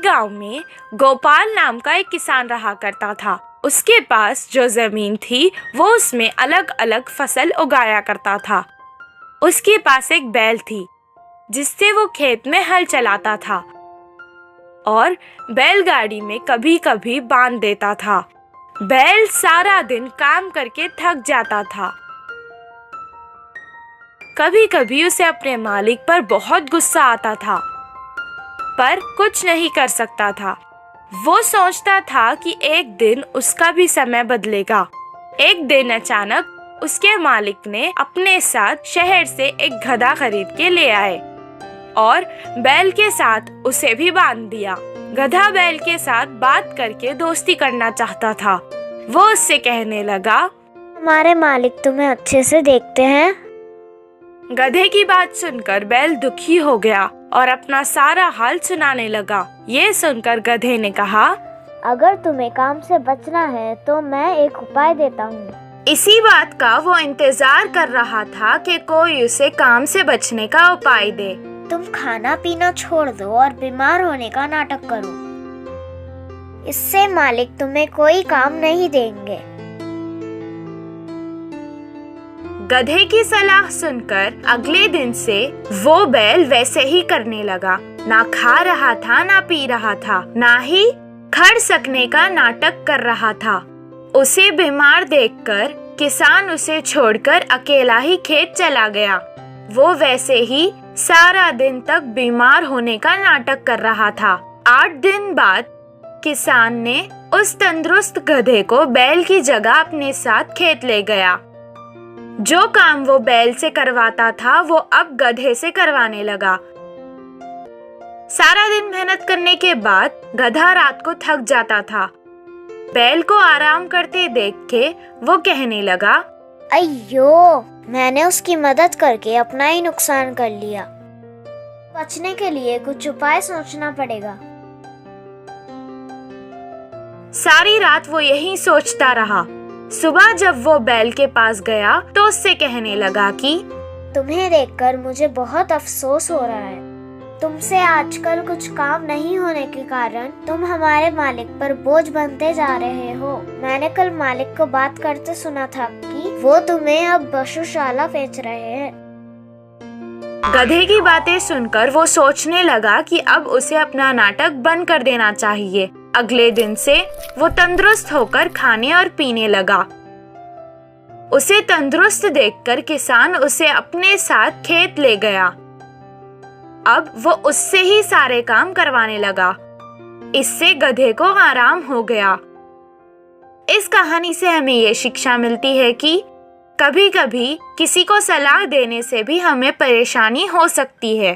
गांव में गोपाल नाम का एक किसान रहा करता था। उसके पास जो जमीन थी वो उसमें अलग अलग फसल उगाया करता था। उसके पास एक बैल थी जिससे वो खेत में हल चलाता था और बैलगाड़ी में कभी कभी बांध देता था। बैल सारा दिन काम करके थक जाता था। कभी कभी उसे अपने मालिक पर बहुत गुस्सा आता था, पर कुछ नहीं कर सकता था। वो सोचता था कि एक दिन उसका भी समय बदलेगा। एक दिन अचानक उसके मालिक ने अपने साथ शहर से एक गधा खरीद के ले आए और बैल के साथ उसे भी बांध दिया। गधा बैल के साथ बात करके दोस्ती करना चाहता था। वो उससे कहने लगा, हमारे मालिक तुम्हें अच्छे से देखते हैं। गधे की बात सुनकर बैल दुखी हो गया और अपना सारा हाल सुनाने लगा। ये सुनकर गधे ने कहा, अगर तुम्हें काम से बचना है तो मैं एक उपाय देता हूँ। इसी बात का वो इंतजार कर रहा था कि कोई उसे काम से बचने का उपाय दे। तुम खाना पीना छोड़ दो और बीमार होने का नाटक करो। इससे मालिक तुम्हें कोई काम नहीं देंगे। गधे की सलाह सुनकर अगले दिन से वो बैल वैसे ही करने लगा। ना खा रहा था, ना पी रहा था, ना ही खड़ सकने का नाटक कर रहा था। उसे बीमार देखकर किसान उसे छोड़कर अकेला ही खेत चला गया। वो वैसे ही सारा दिन तक बीमार होने का नाटक कर रहा था। 8 दिन बाद किसान ने उस तंदुरुस्त गधे को बैल की जगह अपने साथ खेत ले गया। जो काम वो बैल से करवाता था वो अब गधे से करवाने लगा। सारा दिन मेहनत करने के बाद गधा रात को थक जाता था। बैल को आराम करते देख के वो कहने लगा, अయ్यो, मैंने उसकी मदद करके अपना ही नुकसान कर लिया। बचने के लिए कुछ उपाय सोचना पड़ेगा। सारी रात वो यही सोचता रहा। सुबह जब वो बैल के पास गया तो उससे कहने लगा कि तुम्हें देखकर मुझे बहुत अफसोस हो रहा है। तुमसे आजकल कुछ काम नहीं होने के कारण तुम हमारे मालिक पर बोझ बनते जा रहे हो। मैंने कल मालिक को बात करते सुना था कि वो तुम्हें अब पशुशाला बेच रहे हैं। गधे की बातें सुनकर वो सोचने लगा कि अब उसे अपना नाटक बंद कर देना चाहिए। अगले दिन से वो तंदुरुस्त होकर खाने और पीने लगा। उसे तंदुरुस्त देखकर किसान उसे अपने साथ खेत ले गया। अब वो उससे ही सारे काम करवाने लगा। इससे गधे को आराम हो गया। इस कहानी से हमें ये शिक्षा मिलती है कि कभी कभी किसी को सलाह देने से भी हमें परेशानी हो सकती है।